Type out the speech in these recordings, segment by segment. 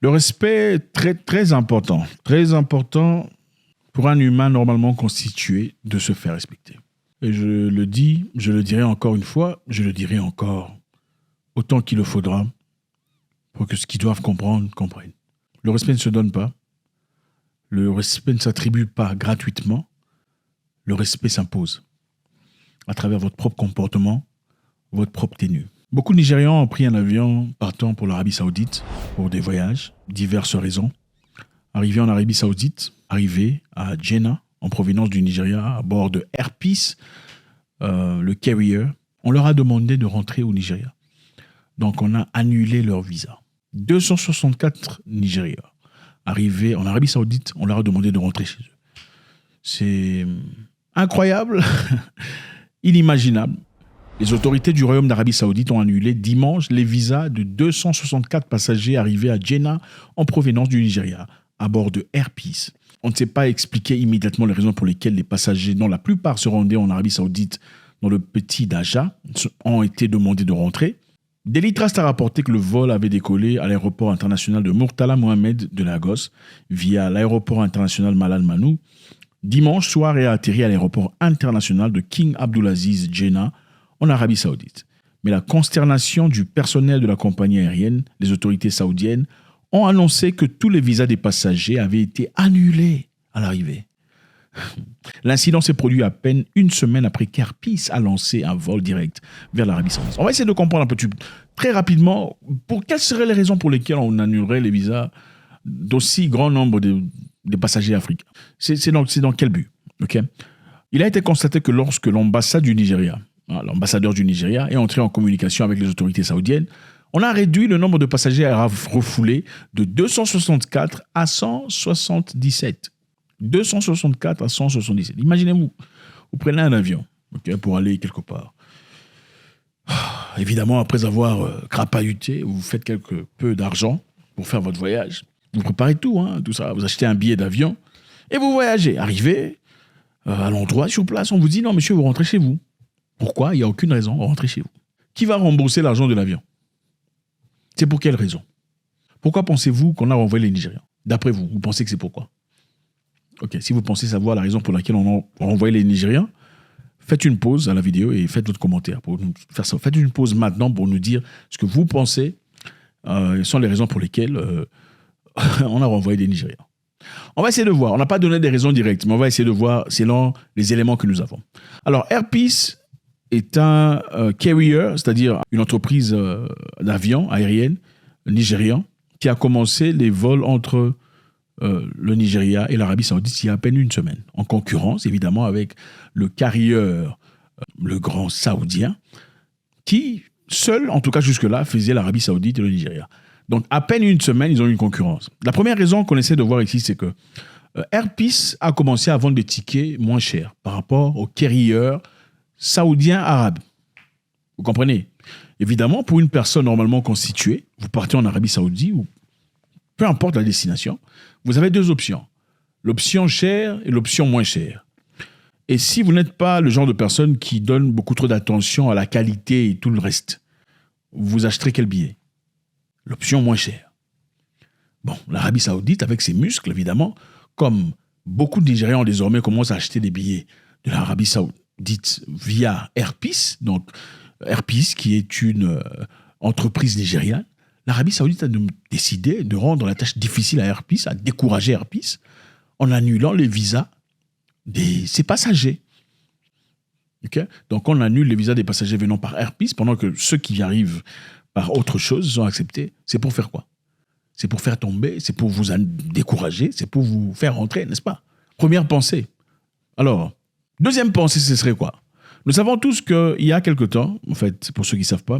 Le respect est très, très important. Très important pour un humain normalement constitué de se faire respecter. Et je le dis, je le dirai encore une fois, je le dirai encore autant qu'il le faudra pour que ceux qui doivent comprendre, comprennent. Le respect ne se donne pas. Le respect ne s'attribue pas gratuitement. Le respect s'impose à travers votre propre comportement, votre propre tenue. Beaucoup de Nigérians ont pris un avion partant pour l'Arabie Saoudite pour des voyages, diverses raisons. Arrivés en Arabie Saoudite, arrivés à Jeddah, en provenance du Nigeria, à bord de Air Peace, le carrier, on leur a demandé de rentrer au Nigeria. Donc on a annulé leur visa. 264 Nigériens arrivés en Arabie Saoudite, on leur a demandé de rentrer chez eux. C'est incroyable, inimaginable. Les autorités du Royaume d'Arabie Saoudite ont annulé dimanche les visas de 264 passagers arrivés à Jeddah en provenance du Nigeria, à bord de Air Peace. On ne sait pas expliquer immédiatement les raisons pour lesquelles les passagers, dont la plupart se rendaient en Arabie Saoudite dans le petit Daja, ont été demandés de rentrer. Daily Trust a rapporté que le vol avait décollé à l'aéroport international de Murtala Mohamed de Lagos via l'aéroport international Malal Manu dimanche soir et a atterri à l'aéroport international de King Abdulaziz Jeddah en Arabie Saoudite. Mais la consternation du personnel de la compagnie aérienne, les autorités saoudiennes, ont annoncé que tous les visas des passagers avaient été annulés à l'arrivée. L'incident s'est produit à peine une semaine après qu'Air Peace a lancé un vol direct vers l'Arabie Saoudite. On va essayer de comprendre un peu très rapidement pour quelles seraient les raisons pour lesquelles on annulerait les visas d'aussi grand nombre de passagers africains. C'est dans quel but, okay? Il a été constaté que lorsque l'ambassade du Nigeria, l'ambassadeur du Nigeria, est entré en communication avec les autorités saoudiennes, on a réduit le nombre de passagers à refouler de 264 à 177. 264 à 177. Imaginez-vous, vous prenez un avion pour aller quelque part. Évidemment, après avoir crapahuté, vous faites quelque peu d'argent pour faire votre voyage. Vous préparez tout ça. Vous achetez un billet d'avion et vous voyagez. Arrivez à l'endroit, sur place, on vous dit « Non, monsieur, vous rentrez chez vous ». Pourquoi ? Il n'y a aucune raison, rentrez chez vous. Qui va rembourser l'argent de l'avion ? C'est pour quelle raison ? Pourquoi pensez-vous qu'on a renvoyé les Nigérians ? D'après vous, vous pensez que c'est pourquoi ? Ok, si vous pensez savoir la raison pour laquelle on a renvoyé les Nigériens, faites une pause à la vidéo et faites votre commentaire pour nous faire ça. Faites une pause maintenant pour nous dire ce que vous pensez sont les raisons pour lesquelles on a renvoyé les Nigériens. On va essayer de voir. On n'a pas donné des raisons directes, mais on va essayer de voir selon les éléments que nous avons. Alors, Air Peace est un carrier, c'est-à-dire une entreprise d'avion aérienne nigérian qui a commencé les vols entre le Nigeria et l'Arabie Saoudite il y a à peine une semaine, en concurrence évidemment avec le carrier, le grand saoudien, qui seul, en tout cas jusque-là, faisait l'Arabie Saoudite et le Nigeria. Donc à peine une semaine, ils ont eu une concurrence. La première raison qu'on essaie de voir ici, c'est que Air Peace a commencé à vendre des tickets moins chers par rapport aux carriers saoudiens arabes. Vous comprenez ? Évidemment, pour une personne normalement constituée, vous partez en Arabie Saoudite ou peu importe la destination, vous avez deux options. L'option chère et l'option moins chère. Et si vous n'êtes pas le genre de personne qui donne beaucoup trop d'attention à la qualité et tout le reste, vous acheterez quel billet ? L'option moins chère. Bon, l'Arabie Saoudite, avec ses muscles, évidemment, comme beaucoup de Nigérians désormais commencent à acheter des billets de l'Arabie Saoudite via Air Peace, donc Air Peace qui est une entreprise nigériane, l'Arabie Saoudite a décidé de rendre la tâche difficile à Air Peace, à décourager Air Peace, en annulant les visas de ses passagers. Okay? Donc on annule les visas des passagers venant par Air Peace, pendant que ceux qui y arrivent par autre chose sont acceptés. C'est pour faire quoi ? C'est pour faire tomber, c'est pour vous décourager, c'est pour vous faire rentrer, n'est-ce pas ? Première pensée. Alors, deuxième pensée, ce serait quoi ? Nous savons tous qu'il y a quelque temps, en fait, pour ceux qui ne savent pas,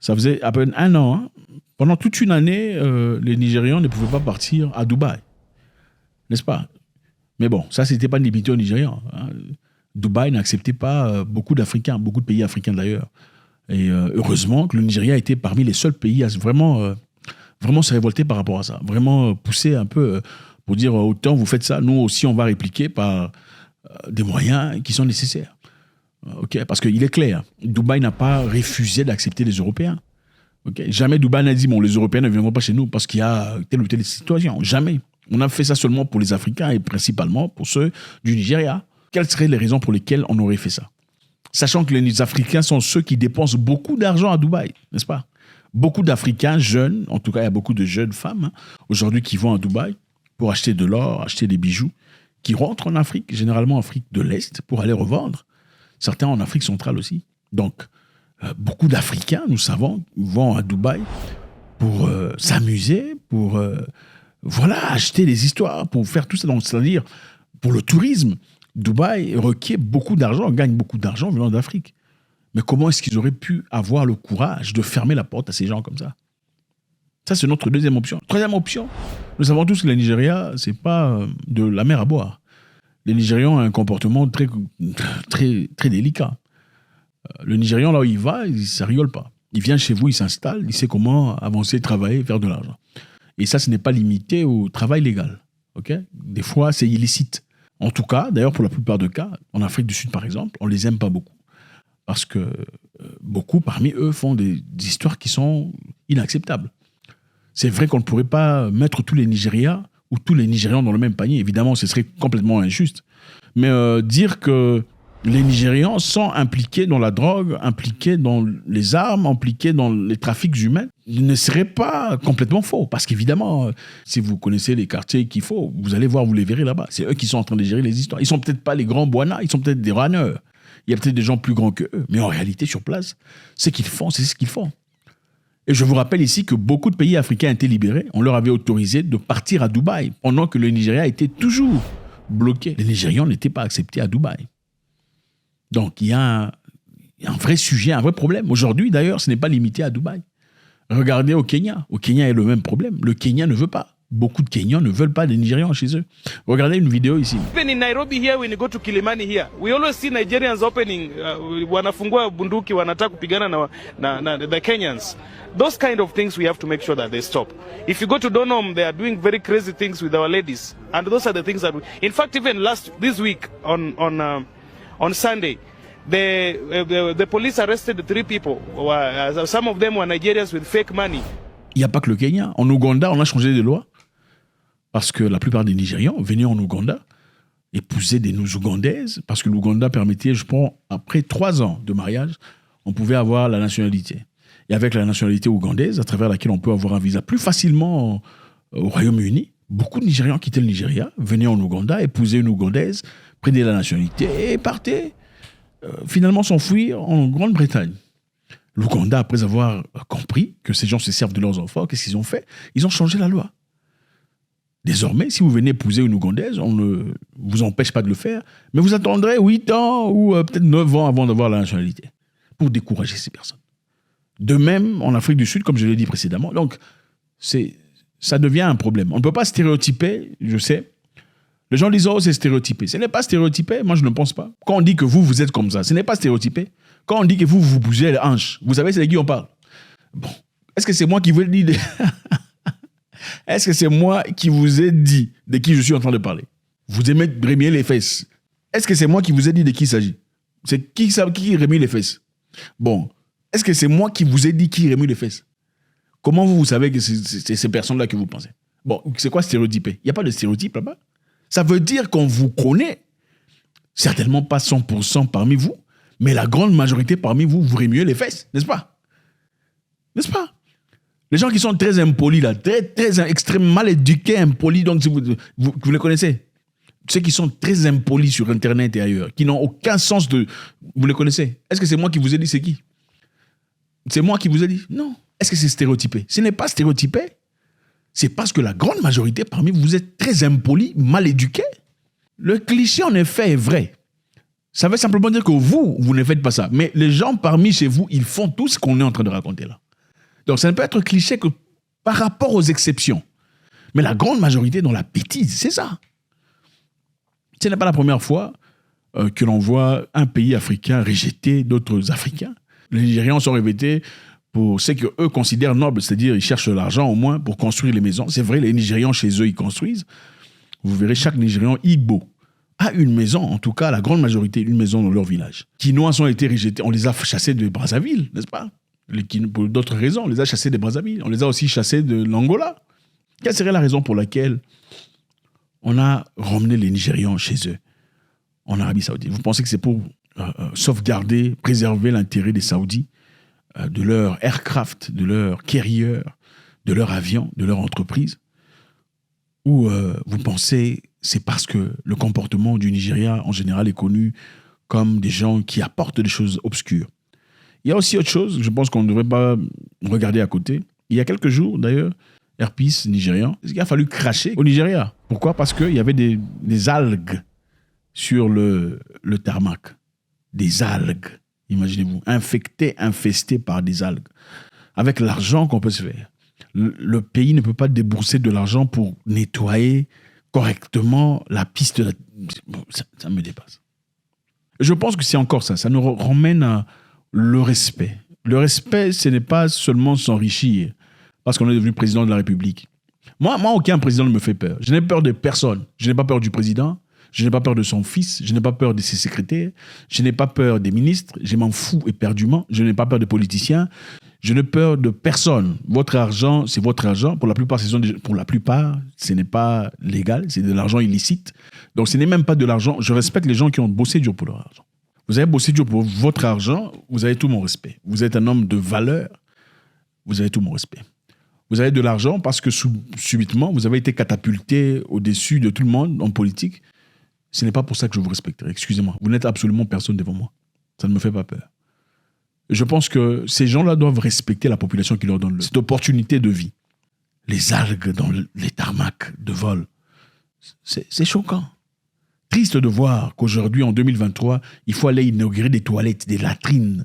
ça faisait à peine un an, pendant toute une année, les Nigérians ne pouvaient pas partir à Dubaï. N'est-ce pas ? Mais bon, ça, ce n'était pas limité aux Nigérians. Dubaï n'acceptait pas beaucoup d'Africains, beaucoup de pays africains d'ailleurs. Et heureusement que le Nigeria était parmi les seuls pays à vraiment se révolter par rapport à ça. Vraiment pousser un peu pour dire autant vous faites ça, nous aussi on va répliquer par des moyens qui sont nécessaires. Okay? Parce qu'il est clair, Dubaï n'a pas refusé d'accepter les Européens. Okay? Jamais Dubaï n'a dit, bon, les Européens ne viendront pas chez nous parce qu'il y a telle ou telle situation. Jamais. On a fait ça seulement pour les Africains et principalement pour ceux du Nigeria. Quelles seraient les raisons pour lesquelles on aurait fait ça? Sachant que les Africains sont ceux qui dépensent beaucoup d'argent à Dubaï, n'est-ce pas? Beaucoup d'Africains jeunes, en tout cas, il y a beaucoup de jeunes femmes aujourd'hui qui vont à Dubaï pour acheter de l'or, acheter des bijoux, qui rentrent en Afrique, généralement en Afrique de l'Est, pour aller revendre. Certains en Afrique centrale aussi. Donc, beaucoup d'Africains, nous savons, vont à Dubaï pour s'amuser, pour acheter des histoires, pour faire tout ça. Donc, c'est-à-dire, pour le tourisme, Dubaï requiert beaucoup d'argent, gagne beaucoup d'argent venant d'Afrique. Mais comment est-ce qu'ils auraient pu avoir le courage de fermer la porte à ces gens comme ça? Ça, c'est notre deuxième option. Troisième option, nous savons tous que le Nigeria, ce n'est pas de la mer à boire. Les Nigérians ont un comportement très, très, très délicat. Le Nigérian, là où il va, ça ne rigole pas. Il vient chez vous, il s'installe, il sait comment avancer, travailler, faire de l'argent. Et ça, ce n'est pas limité au travail légal. Okay? Des fois, c'est illicite. En tout cas, d'ailleurs, pour la plupart des cas, en Afrique du Sud, par exemple, on ne les aime pas beaucoup. Parce que beaucoup, parmi eux, font des histoires qui sont inacceptables. C'est vrai qu'on ne pourrait pas mettre tous les Nigérians ou tous les Nigérians dans le même panier. Évidemment, ce serait complètement injuste. Mais dire que les Nigérians sont impliqués dans la drogue, impliqués dans les armes, impliqués dans les trafics humains, ne serait pas complètement faux. Parce qu'évidemment, si vous connaissez les quartiers qu'il faut, vous allez voir, vous les verrez là-bas. C'est eux qui sont en train de gérer les histoires. Ils ne sont peut-être pas les grands Bwana, ils sont peut-être des runners. Il y a peut-être des gens plus grands qu'eux. Mais en réalité, sur place, ce qu'ils font, c'est ce qu'ils font. Et je vous rappelle ici que beaucoup de pays africains étaient libérés. On leur avait autorisé de partir à Dubaï, pendant que le Nigeria était toujours bloqué. Les Nigérians n'étaient pas acceptés à Dubaï. Donc, il y a un vrai sujet, un vrai problème. Aujourd'hui, d'ailleurs, ce n'est pas limité à Dubaï. Regardez au Kenya. Au Kenya, il y a le même problème. Le Kenya ne veut pas. Beaucoup de Kenyans ne veulent pas des Nigérians chez eux. Regardez une vidéo ici. Even in Nairobi here, when you go to Kilimani here, we always see Nigerians opening, wanafungua bunduki, wanataka kupigana na the Kenyans. Those kind of things we have to make sure that they stop. If you go to Donholm, they are doing very crazy things with our ladies. And those are the things that in fact, even this week on Sunday, the police arrested 3 people. Some of them were Nigerians with fake money. Il n'y a pas que le Kenya. En Ouganda, on a changé de loi. Parce que la plupart des Nigérians venaient en Ouganda, épousaient des Ougandaises, parce que l'Ouganda permettait, je pense, après 3 ans de mariage, on pouvait avoir la nationalité. Et avec la nationalité ougandaise, à travers laquelle on peut avoir un visa plus facilement au Royaume-Uni, beaucoup de Nigérians quittaient le Nigeria, venaient en Ouganda, épousaient une Ougandaise, prenaient la nationalité et partaient finalement s'enfuir en Grande-Bretagne. L'Ouganda, après avoir compris que ces gens se servent de leurs enfants, qu'est-ce qu'ils ont fait? Ils ont changé la loi. Désormais, si vous venez épouser une Ougandaise, on ne vous empêche pas de le faire, mais vous attendrez 8 ans ou peut-être 9 ans avant d'avoir la nationalité pour décourager ces personnes. De même, en Afrique du Sud, comme je l'ai dit précédemment, donc ça devient un problème. On ne peut pas stéréotyper, je sais. Les gens disent « Oh, c'est stéréotypé ». Ce n'est pas stéréotypé, moi je ne pense pas. Quand on dit que vous êtes comme ça, ce n'est pas stéréotypé. Quand on dit que vous bougez les hanches, vous savez c'est de qui on parle. Bon, est-ce que c'est moi qui vous ai dit Est-ce que c'est moi qui vous ai dit de qui je suis en train de parler? Vous aimez remuer les fesses. Est-ce que c'est moi qui vous ai dit de qui il s'agit? C'est qui remue les fesses? Bon, est-ce que c'est moi qui vous ai dit qui remue les fesses? Comment vous savez que c'est ces personnes-là que vous pensez? Bon, c'est quoi stéréotypé? Il n'y a pas de stéréotype là-bas. Ça veut dire qu'on vous connaît, certainement pas 100% parmi vous, mais la grande majorité parmi vous, vous remuez les fesses, n'est-ce pas? N'est-ce pas? Les gens qui sont très impolis, là, très extrêmement mal éduqués, impolis, donc vous les connaissez. Ceux qui sont très impolis sur Internet et ailleurs, qui n'ont aucun sens de... Vous les connaissez. Est-ce que c'est moi qui vous ai dit c'est qui? C'est moi qui vous ai dit? Non. Est-ce que c'est stéréotypé? Ce n'est pas stéréotypé. C'est parce que la grande majorité parmi vous, vous êtes très impolis, mal éduqués. Le cliché, en effet, est vrai. Ça veut simplement dire que vous ne faites pas ça. Mais les gens parmi chez vous, ils font tout ce qu'on est en train de raconter là. Donc, ça ne peut être cliché que par rapport aux exceptions. Mais la grande majorité dans la bêtise, c'est ça. Ce n'est pas la première fois que l'on voit un pays africain rejeter d'autres Africains. Les Nigérians sont révoltés pour ce qu'eux considèrent noble, c'est-à-dire ils cherchent l'argent au moins pour construire les maisons. C'est vrai, les Nigérians chez eux, ils construisent. Vous verrez, chaque Nigérian Igbo a une maison, en tout cas la grande majorité, une maison dans leur village. Quinois ont été rejetés, on les a chassés de Brazzaville, n'est-ce pas? Pour d'autres raisons, on les a chassés des Brazzaville. On les a aussi chassés de l'Angola. Quelle serait la raison pour laquelle on a ramené les Nigérians chez eux, en Arabie Saoudite? Vous pensez que c'est pour sauvegarder, préserver l'intérêt des Saoudis, de leur aircraft, de leur carrier, de leur avion, de leur entreprise? Ou vous pensez que c'est parce que le comportement du Nigeria en général est connu comme des gens qui apportent des choses obscures? Il y a aussi autre chose, je pense qu'on ne devrait pas regarder à côté. Il y a quelques jours, d'ailleurs, Air Peace nigérian, il a fallu cracher au Nigeria. Pourquoi? Parce qu'il y avait des algues sur le tarmac. Des algues, imaginez-vous, infestés par des algues. Avec l'argent qu'on peut se faire. Le pays ne peut pas débourser de l'argent pour nettoyer correctement la piste. Ça me dépasse. Je pense que c'est encore ça. Ça nous ramène à le respect. Le respect, ce n'est pas seulement s'enrichir parce qu'on est devenu président de la République. Moi, aucun président ne me fait peur. Je n'ai peur de personne. Je n'ai pas peur du président. Je n'ai pas peur de son fils. Je n'ai pas peur de ses secrétaires. Je n'ai pas peur des ministres. Je m'en fous éperdument. Je n'ai pas peur des politiciens. Je n'ai peur de personne. Votre argent, c'est votre argent. Pour la plupart, ce n'est pas légal. C'est de l'argent illicite. Donc, ce n'est même pas de l'argent. Je respecte les gens qui ont bossé dur pour leur argent. Vous avez bossé dur pour votre argent, vous avez tout mon respect. Vous êtes un homme de valeur, vous avez tout mon respect. Vous avez de l'argent parce que subitement, vous avez été catapulté au-dessus de tout le monde en politique. Ce n'est pas pour ça que je vous respecterai. Excusez-moi, vous n'êtes absolument personne devant moi. Ça ne me fait pas peur. Je pense que ces gens-là doivent respecter la population qui leur donne cette opportunité de vie. Les algues dans les tarmacs de vol, c'est choquant. Triste de voir qu'aujourd'hui, en 2023, il faut aller inaugurer des toilettes, des latrines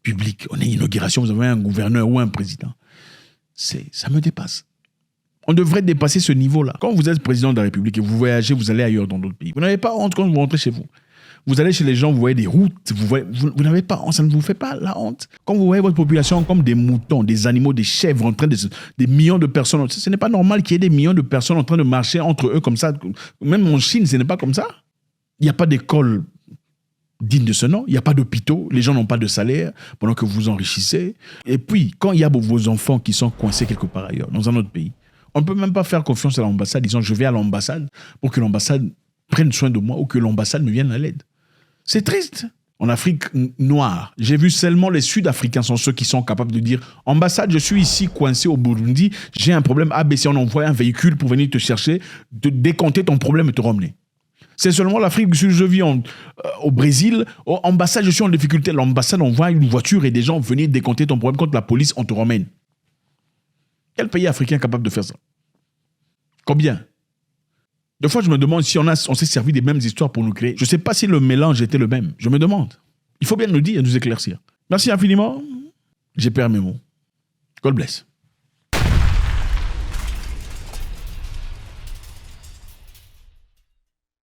publiques. On est inauguration, vous avez un gouverneur ou un président. Ça me dépasse. On devrait dépasser ce niveau-là. Quand vous êtes président de la République et vous voyagez, vous allez ailleurs dans d'autres pays. Vous n'avez pas honte quand vous rentrez chez vous. Vous allez chez les gens, vous voyez des routes, vous n'avez pas honte, ça ne vous fait pas la honte. Quand vous voyez votre population comme des moutons, des animaux, des chèvres, en train des millions de personnes, ce n'est pas normal qu'il y ait des millions de personnes en train de marcher entre eux comme ça. Même en Chine, ce n'est pas comme ça. Il n'y a pas d'école digne de ce nom, il n'y a pas d'hôpitaux, les gens n'ont pas de salaire pendant que vous vous enrichissez. Et puis, quand il y a vos enfants qui sont coincés quelque part ailleurs, dans un autre pays, on ne peut même pas faire confiance à l'ambassade, disant je vais à l'ambassade pour que l'ambassade prenne soin de moi ou que l'ambassade me vienne à l'aide. C'est triste. En Afrique noire, j'ai vu seulement les Sud-Africains sont ceux qui sont capables de dire « Ambassade, je suis ici coincé au Burundi, j'ai un problème ABC, on envoie un véhicule pour venir te chercher, de décompter ton problème et te ramener. » C'est seulement l'Afrique du Sud, je vis au Brésil, ambassade, je suis en difficulté. L'ambassade envoie une voiture et des gens venir décompter ton problème contre la police, on te ramène. Quel pays africain est capable de faire ça? Combien? Des fois, je me demande si on s'est servi des mêmes histoires pour nous créer. Je ne sais pas si le mélange était le même. Je me demande. Il faut bien nous dire et nous éclaircir. Merci infiniment. J'ai perdu mes mots. God bless.